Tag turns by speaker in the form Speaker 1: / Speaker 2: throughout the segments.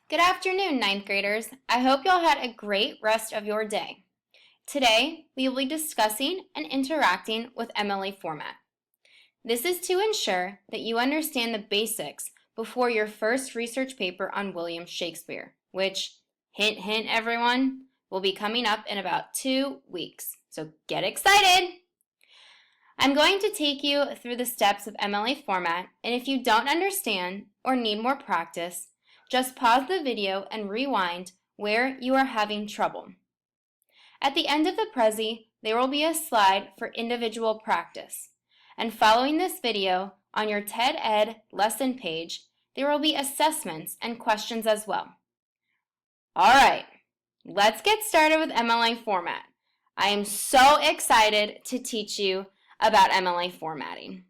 Speaker 1: Good afternoon, ninth graders. I hope y'all had a great rest of your day. Today, we will be discussing and interacting with MLA format. This is to ensure that you understand the basics before your first research paper on William Shakespeare, which, hint, hint, everyone, will be coming up in about 2 weeks. So get excited! I'm going to take you through the steps of MLA format, and if you don't understand or need more practice, just pause the video and rewind where you are having trouble. At the end of the Prezi, there will be a slide for individual practice. And following this video, on your TED Ed lesson page, there will be assessments and questions as well. All right, let's get started with MLA format. I am so excited to teach you about MLA formatting.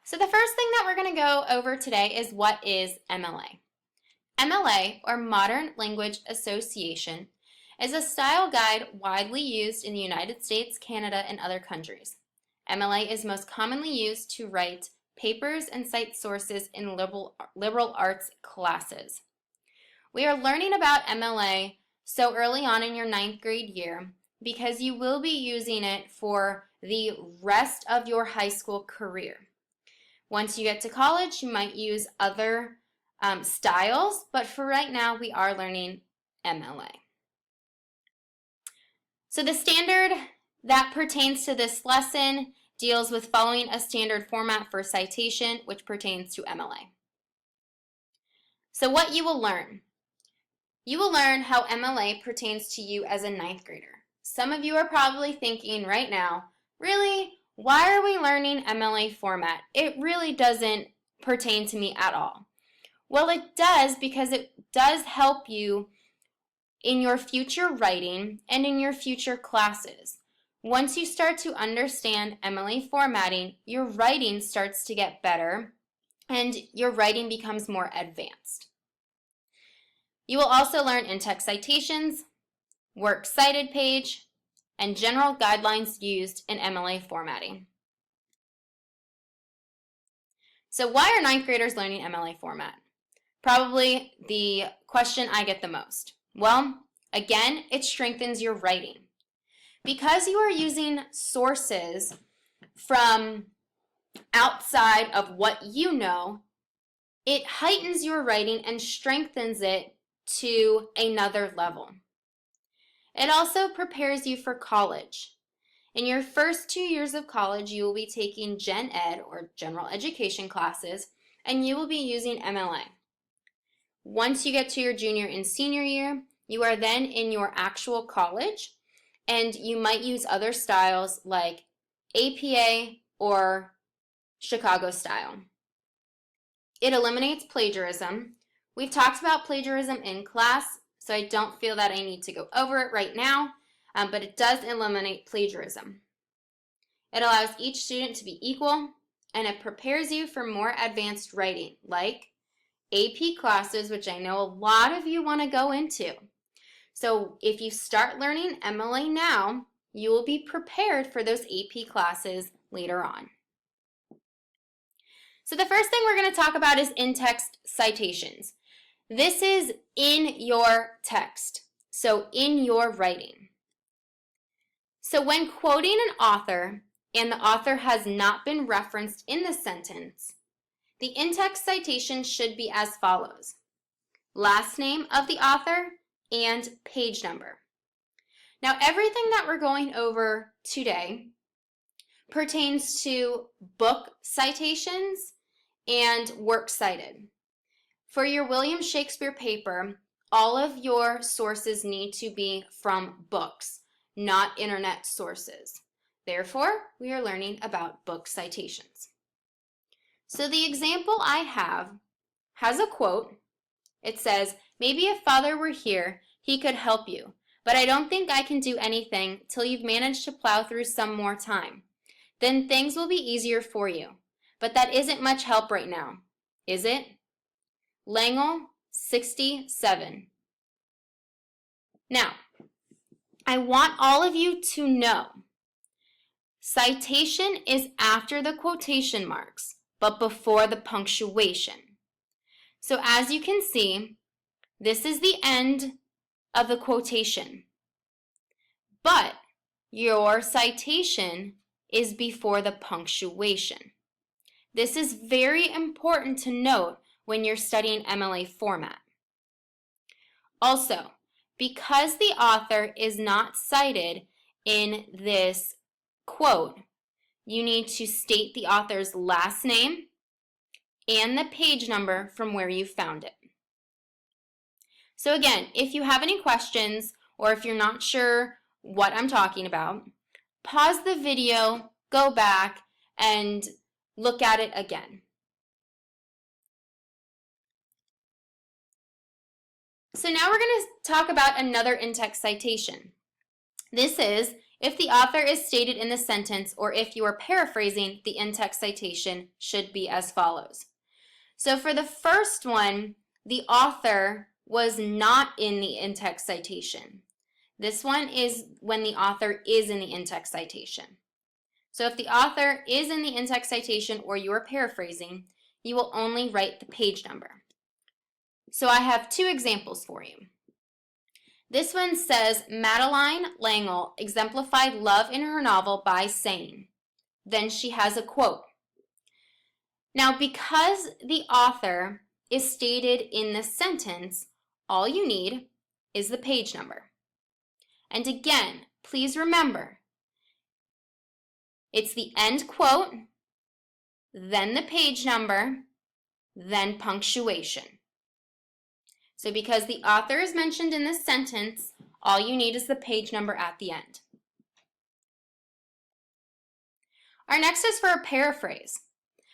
Speaker 1: So the first thing that we're going to go over today is what is MLA. MLA, or Modern Language Association, is a style guide widely used in the United States, Canada, and other countries. MLA is most commonly used to write papers and cite sources in liberal arts classes. We are learning about MLA so early on in your 9th grade year because you will be using it for the rest of your high school career. Once you get to college, you might use other styles, but for right now, we are learning MLA. So the standard that pertains to this lesson deals with following a standard format for citation, which pertains to MLA. So what you will learn. You will learn how MLA pertains to you as a 9th grader. Some of you are probably thinking right now, really, why are we learning MLA format? It really doesn't pertain to me at all. Well, it does because it does help you in your future writing and in your future classes. Once you start to understand MLA formatting, your writing starts to get better and your writing becomes more advanced. You will also learn in-text citations, works cited page, and general guidelines used in MLA formatting. So why are 9th graders learning MLA format? Probably the question I get the most. Well, again, it strengthens your writing. Because you are using sources from outside of what you know, it heightens your writing and strengthens it to another level. It also prepares you for college. In your first 2 years of college, you will be taking Gen Ed, or general education classes, and you will be using MLA. Once you get to your junior and senior year, you are then in your actual college, and you might use other styles like APA or Chicago style. It eliminates plagiarism. We've talked about plagiarism in class, so I don't feel that I need to go over it right now, but it does eliminate plagiarism. It allows each student to be equal, and it prepares you for more advanced writing, like AP classes, which I know a lot of you want to go into. So if you start learning MLA now, you will be prepared for those AP classes later on. So the first thing we're going to talk about is in-text citations. This is in your text, so in your writing. So when quoting an author and the author has not been referenced in the sentence, the in-text citation should be as follows: last name of the author and page number. Now, everything that we're going over today pertains to book citations and works cited. For your William Shakespeare paper, all of your sources need to be from books, not internet sources. Therefore, we are learning about book citations. So the example I have has a quote. It says, "Maybe if Father were here, he could help you, but I don't think I can do anything till you've managed to plow through some more time. Then things will be easier for you. But that isn't much help right now, is it?" Langle, 67. Now, I want all of you to know, citation is after the quotation marks, but before the punctuation. So as you can see, This is the end of the quotation, but your citation is before the punctuation. This is very important to note when you're studying MLA format. Also, because the author is not cited in this quote, you need to state the author's last name and the page number from where you found it. So again, if you have any questions or if you're not sure what I'm talking about, pause the video, go back, and look at it again. So now we're going to talk about another in-text citation. This is if the author is stated in the sentence or if you are paraphrasing, the in-text citation should be as follows. So for the first one, the author was not in the in-text citation. This one is when the author is in the in-text citation. So if the author is in the in-text citation or you are paraphrasing, you will only write the page number. So I have two examples for you. This one says, Madeline L'Engle exemplified love in her novel by saying. Then she has a quote. Now, because the author is stated in the sentence, all you need is the page number. And again, please remember, it's the end quote, then the page number, then punctuation. So because the author is mentioned in this sentence, all you need is the page number at the end. Our next is for a paraphrase.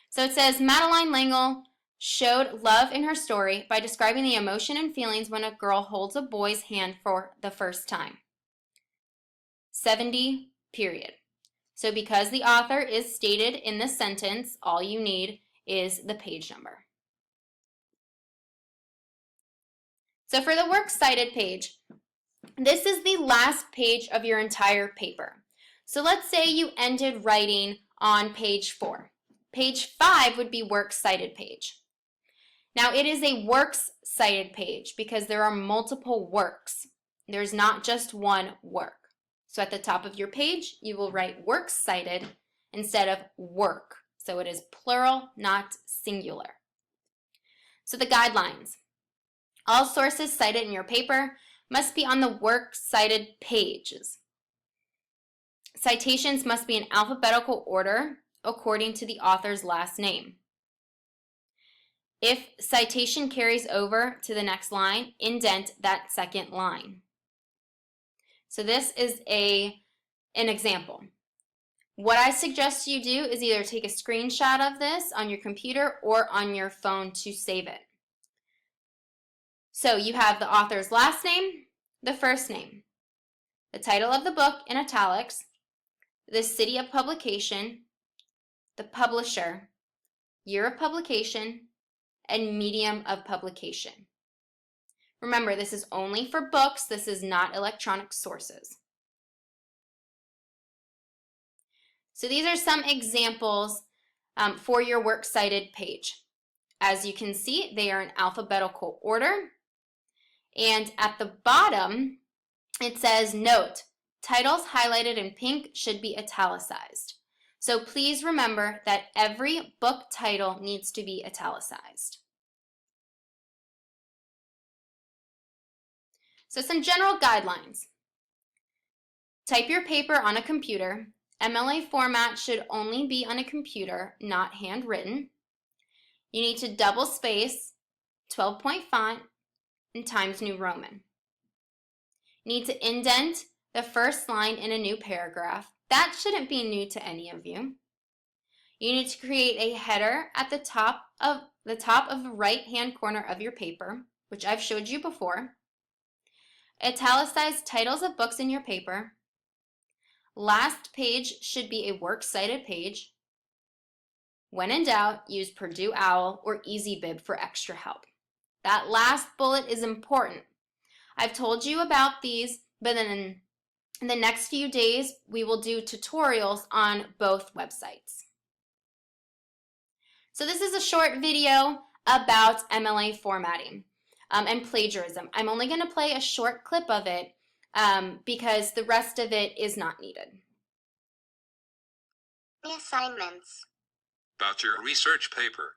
Speaker 1: So it says, Madeline L'Engle showed love in her story by describing the emotion and feelings when a girl holds a boy's hand for the first time. 70, period. So because the author is stated in the sentence, all you need is the page number. So for the works cited page, this is the last page of your entire paper. So let's say you ended writing on page 4. Page 5 would be works cited page. Now it is a works cited page because there are multiple works. There's not just one work. So at the top of your page, you will write works cited instead of work. So it is plural, not singular. So the guidelines. All sources cited in your paper must be on the works cited pages. Citations must be in alphabetical order according to the author's last name. If citation carries over to the next line, indent that second line. So this is an example. What I suggest you do is either take a screenshot of this on your computer or on your phone to save it. So you have the author's last name, the first name, the title of the book in italics, the city of publication, the publisher, year of publication, and medium of publication. Remember, this is only for books. This is not electronic sources. So these are some examples for your works cited page. As you can see, they are in alphabetical order. And at the bottom, it says, note, titles highlighted in pink should be italicized. So please remember that every book title needs to be italicized. So some general guidelines. Type your paper on a computer. MLA format should only be on a computer, not handwritten. You need to double space, 12-point font, and Times New Roman. You need to indent the first line in a new paragraph. That shouldn't be new to any of you. You need to create a header at the top of the right-hand corner of your paper, which I've showed you before. Italicize titles of books in your paper. Last page should be a works cited page. When in doubt, use Purdue OWL or EasyBib for extra help. That last bullet is important. I've told you about these, but then in the next few days, we will do tutorials on both websites. So this is a short video about MLA formatting. and plagiarism. I'm only going to play a short clip of it because the rest of it is not needed.
Speaker 2: The assignments.
Speaker 3: About your research paper.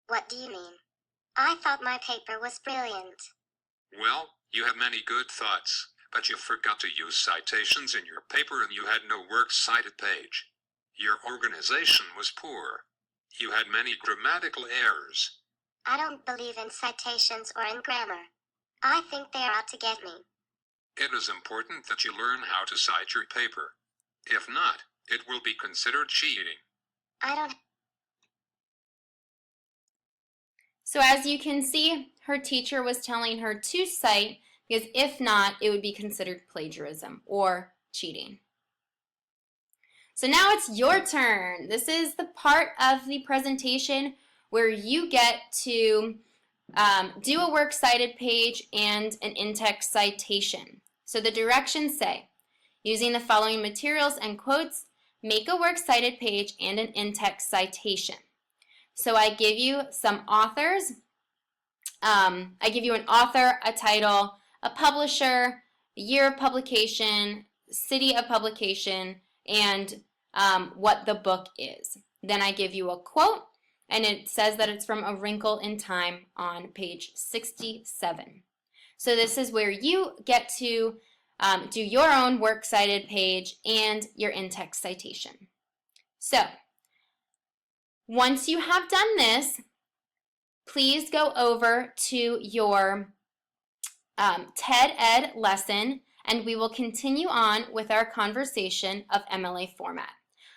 Speaker 2: What do you mean? I thought my paper was brilliant.
Speaker 3: Well, you have many good thoughts, but you forgot to use citations in your paper and you had no works cited page. Your organization was poor. You had many grammatical errors.
Speaker 2: I don't believe in citations or in grammar. I think they're out to get me.
Speaker 3: It is important that you learn how to cite your paper. If not, it will be considered cheating.
Speaker 2: I don't.
Speaker 1: So as you can see, her teacher was telling her to cite because if not, it would be considered plagiarism or cheating. So now it's your turn. This is the part of the presentation where you get to do a works cited page and an in-text citation. So the directions say, using the following materials and quotes, make a works cited page and an in-text citation. So I give you some authors. I give you an author, a title, a publisher, year of publication, city of publication, and what the book is. Then I give you a quote, and it says that it's from A Wrinkle in Time on page 67. So this is where you get to do your own works cited page and your in-text citation. So once you have done this, please go over to your TED Ed lesson and we will continue on with our conversation of MLA format.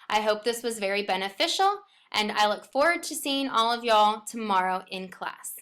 Speaker 1: I hope this was very beneficial and I look forward to seeing all of y'all tomorrow in class.